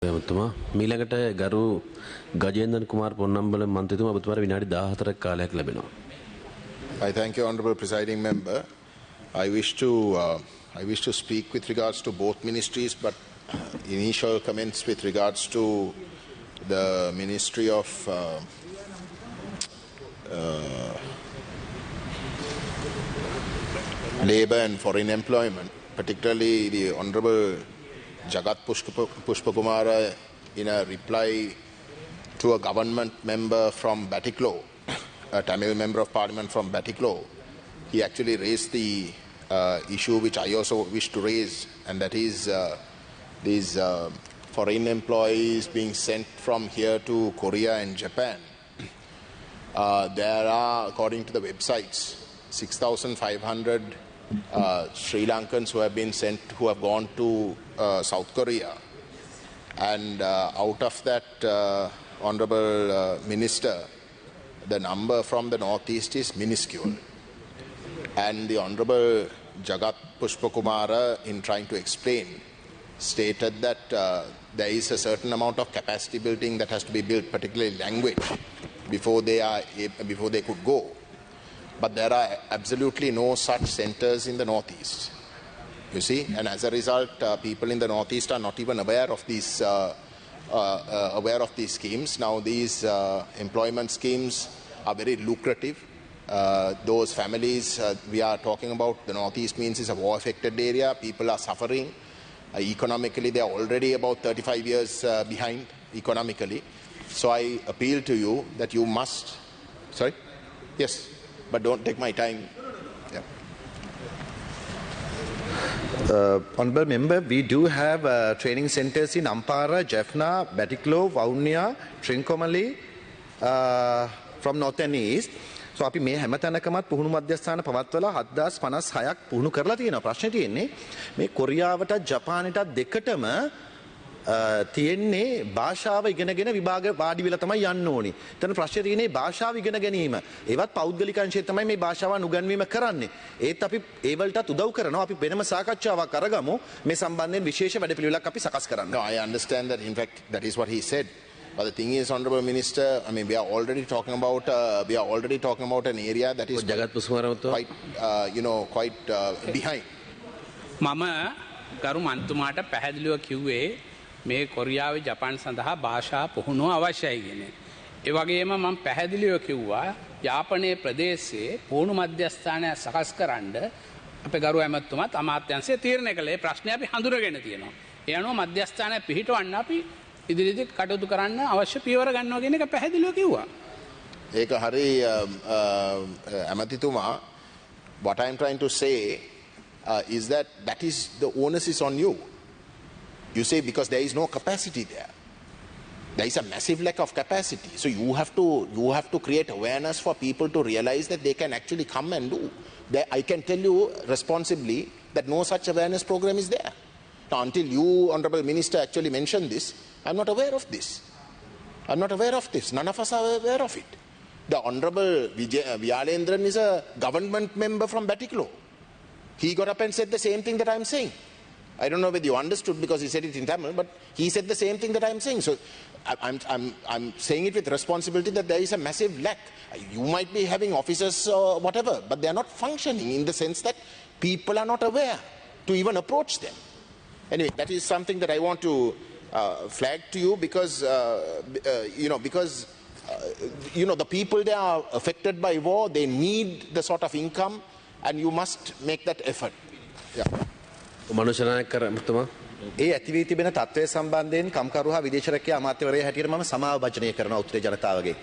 මීළඟට ගරු ගජේන්ද්‍රන් කුමාර් පොන්නම්බල මන්ත්‍රීතුමා ඔබතුමාට විනාඩි 14ක කාලයක් ලැබෙනවා. I thank you, Honourable Presiding Member. I wish to speak with regards to both ministries, but initial comments with regards to the Ministry of Labour and Foreign Employment, particularly the Honourable Jagat Pushpakumara, in a reply to a government member from Batiklo, a Tamil member of parliament from Batiklo, he actually raised the issue which I also wish to raise, and that is these foreign employees being sent from here to Korea and Japan. There are, according to the websites, 6,500 Sri Lankans who have been sent, who have gone to South Korea, and out of that, Honourable Minister, the number from the northeast is minuscule, and the Honourable Jagat Pushpakumara, in trying to explain, stated that there is a certain amount of capacity building that has to be built, particularly language, before they could go. But there are absolutely no such centers in the northeast, you see, and as a result, people in the northeast are not even aware of these schemes. Now, these employment schemes are very lucrative. Those families we are talking about, the northeast means is a war-affected area. People are suffering. Economically, they are already about 35 years behind economically. So I appeal to you that you must, sorry? Yes. But don't take my time. Yeah. Honourable Member, we do have training centres in Ampara, Jaffna, Batiklo, Vaunia, Trincomalee from north and east. So අපි මේ හැමතැනකමත් පුහුණු මධ්‍යස්ථාන පවත්වලා 7056ක් පුහුණු කරලා තියෙනවා. ප්‍රශ්නේ තියෙන්නේ මේ කොරියාවටත් ජපානයටත් දෙකටම තියෙන්නේ භාෂාව ඉගෙනගෙන විභාග වාඩි වෙලා තමයි යන්න ඕනි. එතන ප්‍රශ්නේ තියෙන්නේ භාෂාව ඉගෙන ගැනීම. ඒවත් පෞද්ගලික අංශයෙන් තමයි මේ භාෂාව උගන්වීම කරන්නේ. ඒත් අපි ඒ වලටත් උදව් කරනවා. අපි වෙනම සාකච්ඡාවක් අරගමු. මේ සම්බන්ධයෙන් විශේෂ වැඩපිළිවෙලක් අපි සකස් කරන්න. No, I understand that. In fact, that is what he said. But the thing is, Honourable Minister, I mean, we are already talking about an area that is quite, quite behind. මම ගරු මන්තුමාට පැහැදිලිව කිව්වේ මේ කොරියාවේ ජපාන් සඳහා භාෂා පුහුණුව අවශ්‍යයි කියන. ඒ වගේම මම පැහැදිලිව කිව්වා යාපනයේ ප්‍රදේශයේ පුහුණු මධ්‍යස්ථානය සකස් කරන්න අපේ ගරු ඇමතුමාත් අමාත්‍යාංශය තීරණය කළේ. ප්‍රශ්නේ අපි හඳුනගෙන තියෙනවා. ඒ අනුව මධ්‍යස්ථානය පිහිටවන්න අපි ඉදිරියට කටයුතු කරන්න අවශ්‍ය පියවර ගන්නවා කියන එක පැහැදිලිව කිව්වා. ඒක හරි ඇමතිතුමා, what I am trying to say is that is the onus is on you. You say because there is no capacity there. There is a massive lack of capacity. So you have to create awareness for people to realize that they can actually come and do. I can tell you responsibly that no such awareness program is there. Now, until you, Honourable Minister, actually mentioned this, I am not aware of this. I am not aware of this. None of us are aware of it. The Honourable Vyalendran is a government member from Batiklo. He got up and said the same thing that I am saying. I don't know whether you understood because he said it in Tamil, but he said the same thing that I am saying. So I'm saying it with responsibility that there is a massive lack. You might be having officers or whatever, but they are not functioning in the sense that people are not aware to even approach them. Anyway, that is something that I want to flag to you because, the people they are affected by war, they need the sort of income, and you must make that effort. Yeah. ඒ ඇතිවී තිබෙන තත්ත්වය සම්බන්ධයෙන් කම්කරු හා විදේශ රැකියා අමාත්‍යවරයා හැටියට මම සමාව භජනය කරනවා උත්තර ජනතාවගේ.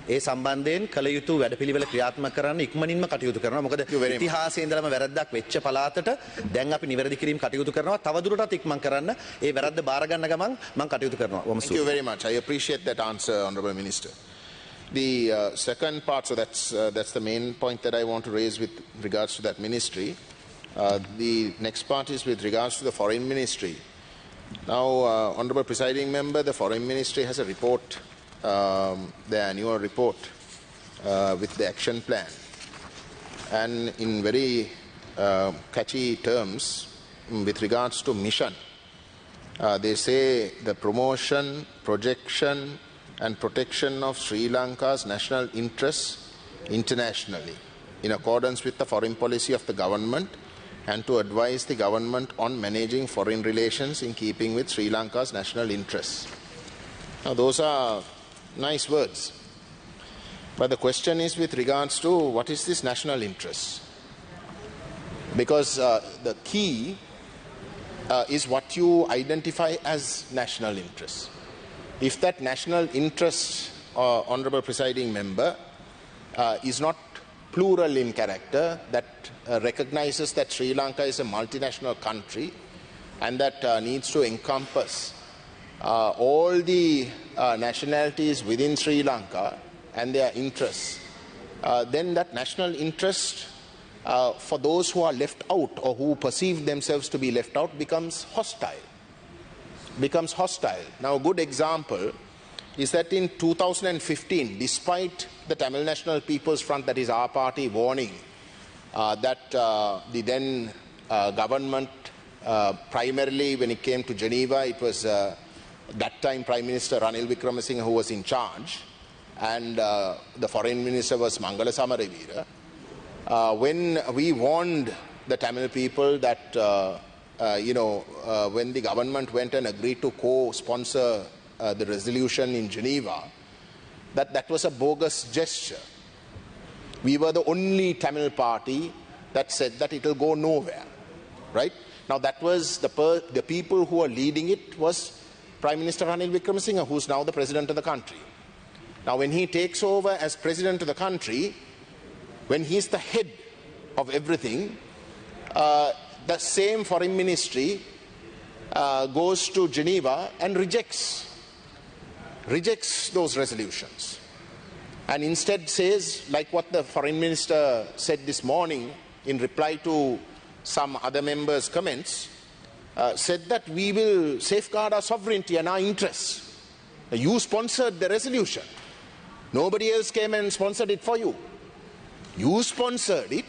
ඒ සම්බන්ධයෙන් කළ යුතු වැඩපිළිවෙල ක්‍රියාත්මක කරන්න ඉක්මනින්ම කටයුතු කරනවා. මොකද ඉතිහාසයේ ඉඳලම වැරද්දක් වෙච්ච පළාතට දැන් අපි නිවැරදි කිරීම කටයුතු කරනවා. තවදුරටත් ඉක්මන් කරන්න ඒ වැරද්ද බාර ගන්න ගමන් මම කටයුතු කරනවා. Thank you very much. I appreciate that answer, Honourable Minister. The second part, so that's the main point that I want to raise with regards to that ministry. The next part is with regards to the Foreign Ministry. Now, Honourable Presiding Member, the Foreign Ministry has a report, the annual report with the action plan. And in very catchy terms, with regards to mission, They say the promotion, projection and protection of Sri Lanka's national interests internationally in accordance with the foreign policy of the government and to advise the government on managing foreign relations in keeping with Sri Lanka's national interests. Now those are nice words. But the question is with regards to what is this national interest? Because the key is what you identify as national interest. If that national interest, Honourable Presiding Member, is not plural in character, that recognizes that Sri Lanka is a multinational country and that needs to encompass all the nationalities within Sri Lanka and their interests, then that national interest for those who are left out or who perceive themselves to be left out becomes hostile. Now a good example is that in 2015, despite the Tamil National People's Front, that is our party, warning that the then government, primarily when it came to Geneva, it was that time Prime Minister Ranil Wickremesinghe who was in charge, and the Foreign Minister was Mangala Samarevira. When we warned the Tamil people that, when the government went and agreed to co-sponsor the resolution in Geneva, that was a bogus gesture. We were the only Tamil party that said that it will go nowhere, right? Now that was the people who were leading it was Prime Minister Ranil Wickremesinghe, who's now the President of the country. Now when he takes over as President of the country, when he's the head of everything, the same foreign ministry goes to Geneva and rejects those resolutions, and instead says, like what the foreign minister said this morning in reply to some other members' comments, said that we will safeguard our sovereignty and our interests. You sponsored the resolution. Nobody else came and sponsored it for you. You sponsored it,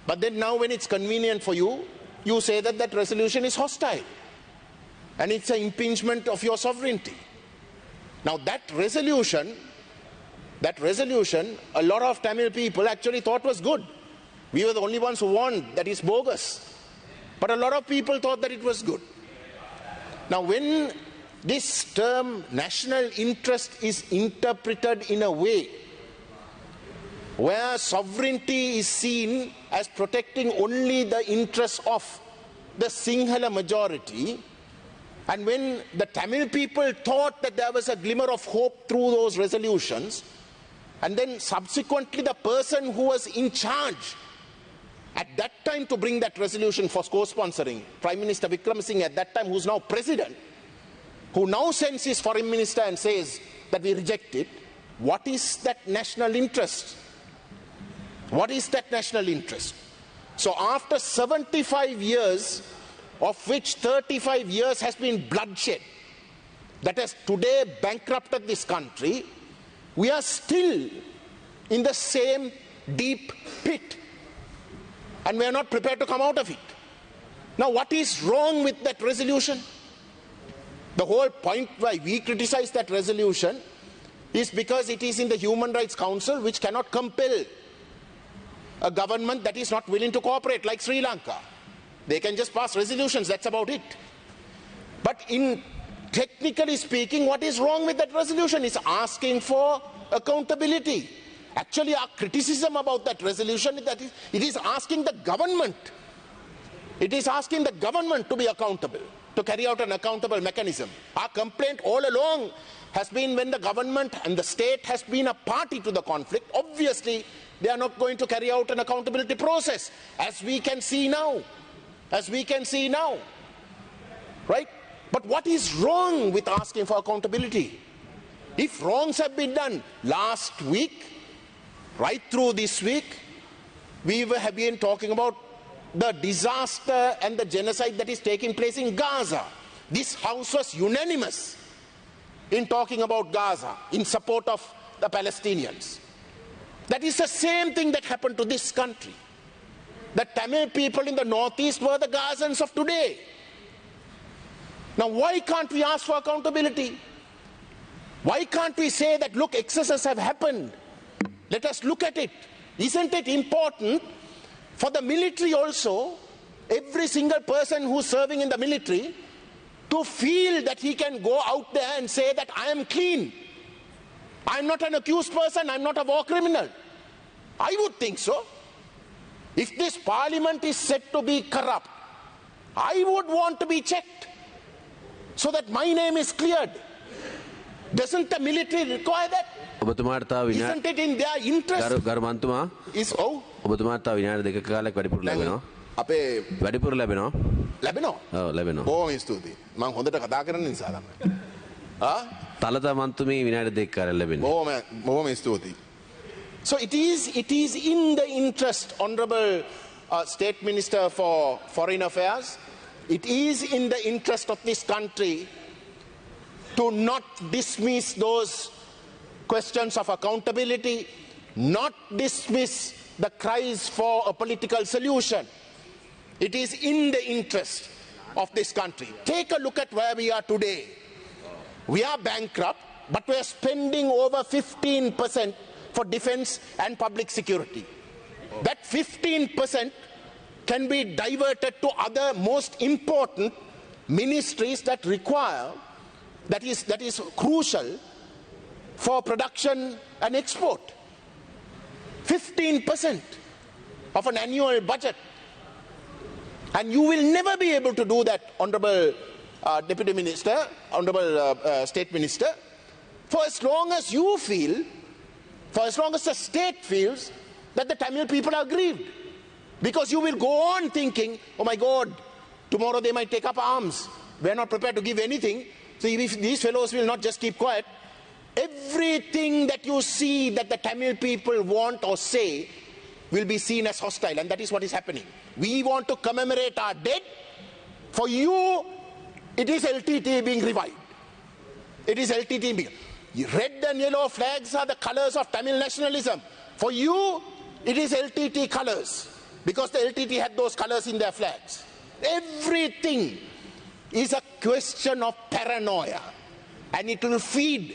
but then now when it's convenient for you, you say that that resolution is hostile and it's an impingement of your sovereignty. Now that resolution, a lot of Tamil people actually thought was good. We were the only ones who warned that it's bogus. But a lot of people thought that it was good. Now when this term national interest is interpreted in a way where sovereignty is seen as protecting only the interests of the Sinhala majority, and when the Tamil people thought that there was a glimmer of hope through those resolutions, and then subsequently the person who was in charge at that time to bring that resolution for co-sponsoring, Prime Minister Wickremesinghe at that time, who's now President, who now sends his Foreign Minister and says that we reject it, what is that national interest? What is that national interest? So after 75 years, of which 35 years has been bloodshed, that has today bankrupted this country, we are still in the same deep pit. And we are not prepared to come out of it. Now what is wrong with that resolution? The whole point why we criticize that resolution is because it is in the Human Rights Council, which cannot compel a government that is not willing to cooperate, like Sri Lanka. They can just pass resolutions, that's about it. But in technically speaking, what is wrong with that resolution is asking for accountability. Actually, our criticism about that resolution is that it is asking the government. It is asking the government to be accountable, to carry out an accountable mechanism. Our complaint all along has been when the government and the state has been a party to the conflict, obviously they are not going to carry out an accountability process, as we can see now. Right? But what is wrong with asking for accountability? If wrongs have been done last week, right through this week, we have been talking about the disaster and the genocide that is taking place in Gaza. This House was unanimous in talking about Gaza, in support of the Palestinians. That is the same thing that happened to this country. The Tamil people in the northeast were the Gazans of today. Now, why can't we ask for accountability? Why can't we say that, look, excesses have happened? Let us look at it. Isn't it important for the military also, every single person who's serving in the military, to feel that he can go out there and say that I am clean. I'm not an accused person, I'm not a war criminal. I would think so. If this parliament is said to be corrupt, I would want to be checked so that my name is cleared. Doesn't the military require that? Isn't it in their interest? Is ඔබතුමාට තව විනාඩි දෙකක කාලයක් වැඩිපුර ලැබෙනවා. අපේ වැඩිපුර ලැබෙනවා. ලැබෙනවා. ඔව් ලැබෙනවා. බොහොම ස්තුතියි. මම හොඳට කතා කරන නිසා තමයි. තලතා මන්තුමේ විනාඩි දෙකක කාලයක් ලැබෙනවා. බොහොම ස්තුතියි. So it is in the interest, Honourable State Minister for Foreign Affairs, it is in the interest of this country to not dismiss those questions of accountability, not dismiss the cries for a political solution. It is in the interest of this country. Take a look at where we are today. We are bankrupt, but we are spending over 15% for defense and public security. That 15% can be diverted to other most important ministries that require, that is crucial for production and export. 15% of an annual budget. And you will never be able to do that, Honourable Deputy Minister, Honourable State Minister, for as long as you feel, for as long as the state feels that the Tamil people are aggrieved. Because you will go on thinking, oh my God, tomorrow they might take up arms. We are not prepared to give anything. So if these fellows will not just keep quiet, everything that you see that the Tamil people want or say will be seen as hostile, and that is what is happening. We want to commemorate our dead. For you, it is LTT being revived. It is LTT being... Red and yellow flags are the colors of Tamil nationalism. For you, it is LTT colors, because the LTT had those colors in their flags. Everything is a question of paranoia, and it will feed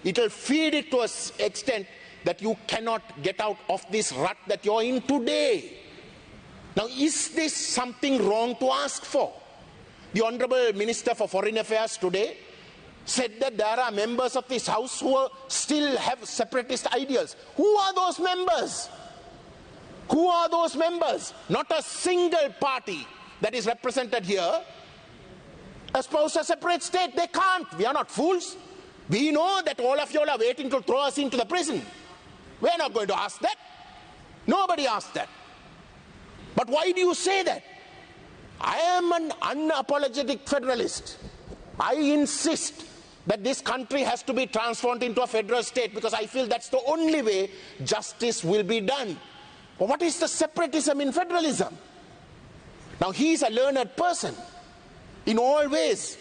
it to an extent that you cannot get out of this rut that you're in today. Now, is this something wrong to ask for? The Honourable Minister for Foreign Affairs today said that there are members of this house who still have separatist ideals. Who are those members? Who are those members? Not a single party that is represented here espouse a separate state. They can't. We are not fools. We know that all of you are waiting to throw us into the prison. We are not going to ask that. Nobody asked that. But why do you say that? I am an unapologetic federalist. I insist that this country has to be transformed into a federal state, because I feel that's the only way justice will be done. But what is the separatism in federalism? Now, he is a learned person in all ways,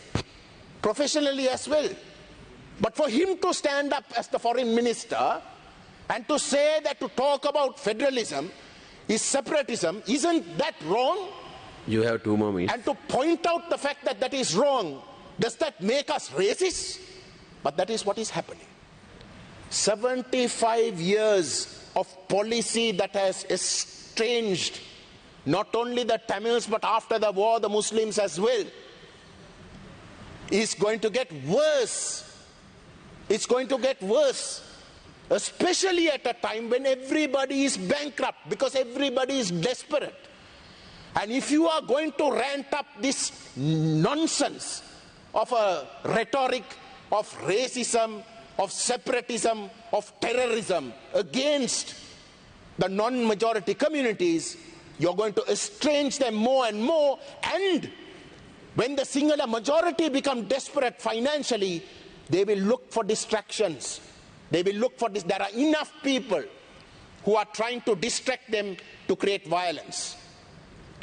professionally as well. But for him to stand up as the foreign minister and to say that to talk about federalism is separatism, isn't that wrong? You have 2 more minutes. And to point out the fact that that is wrong, does that make us racist? But that is what is happening. 75 years of policy that has estranged not only the Tamils, but after the war the Muslims as well, is going to get worse. It's going to get worse, especially at a time when everybody is bankrupt, because everybody is desperate. And if you are going to rant up this nonsense of a rhetoric of racism, of separatism, of terrorism against the non-majority communities, you're going to estrange them more and more. And when the singular majority become desperate financially, they will look for distractions. They will look for this. There are enough people who are trying to distract them to create violence.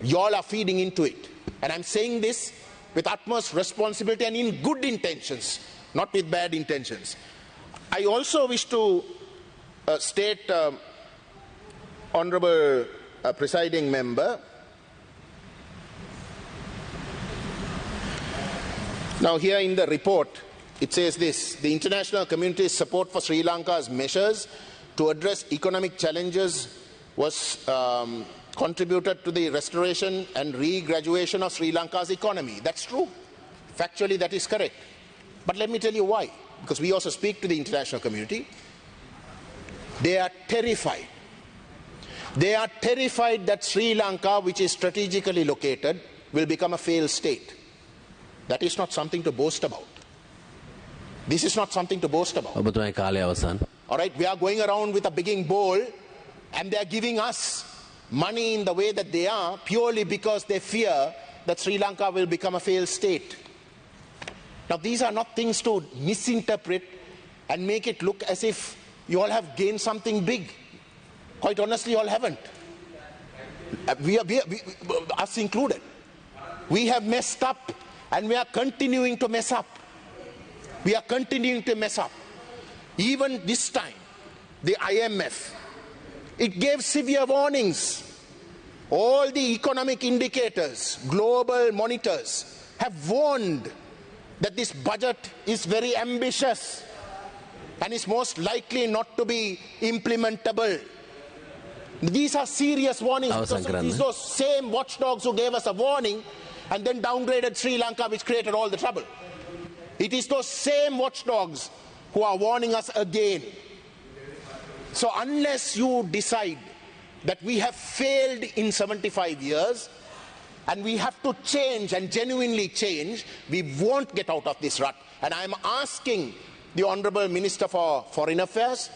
You all are feeding into it. And I'm saying this with utmost responsibility and in good intentions, not with bad intentions. I also wish to state, Honourable Presiding Member, Now, here in the report, it says this: the international community's support for Sri Lanka's measures to address economic challenges was contributed to the restoration and re-graduation of Sri Lanka's economy. That's true. Factually, that is correct. But let me tell you why. Because we also speak to the international community. They are terrified. They are terrified that Sri Lanka, which is strategically located, will become a failed state. That is not something to boast about. This is not something to boast about. ඔබතුමාගේ කාලය අවසන්. All right, we are going around with a begging bowl and they are giving us money in the way that they are purely because they fear that Sri Lanka will become a failed state. Now, these are not things to misinterpret and make it look as if you all have gained something big. Quite honestly, you all haven't. Us included. We have messed up and we are continuing to mess up. We are continuing to mess up. Even this time, the IMF, it gave severe warnings. All the economic indicators, global monitors, have warned that this budget is very ambitious and is most likely not to be implementable. These are serious warnings because these those same watchdogs who gave us a warning and then downgraded Sri Lanka, which created all the trouble. It is those same watchdogs who are warning us again. So unless you decide that we have failed in 75 years and we have to change and genuinely change, we won't get out of this rut. And I'm asking the Honourable Minister for Foreign Affairs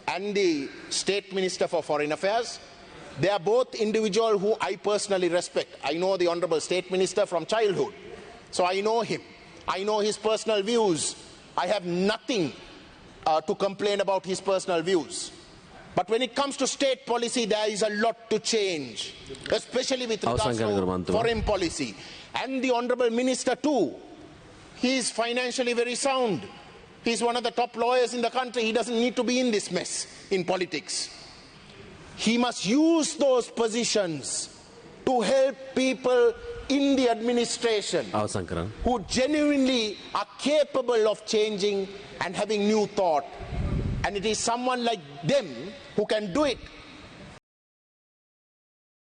and the State Minister for Foreign Affairs. They are both individuals who I personally respect. I know the Honourable State Minister from childhood, so I know him. I know his personal views. I have nothing to complain about his personal views. But when it comes to state policy, there is a lot to change, especially with regards to foreign policy. And the Honourable Minister too. He is financially very sound. He is one of the top lawyers in the country. He doesn't need to be in this mess in politics. He must use those positions to help people in the administration who genuinely are capable of changing and having new thought. And it is someone like them who can do it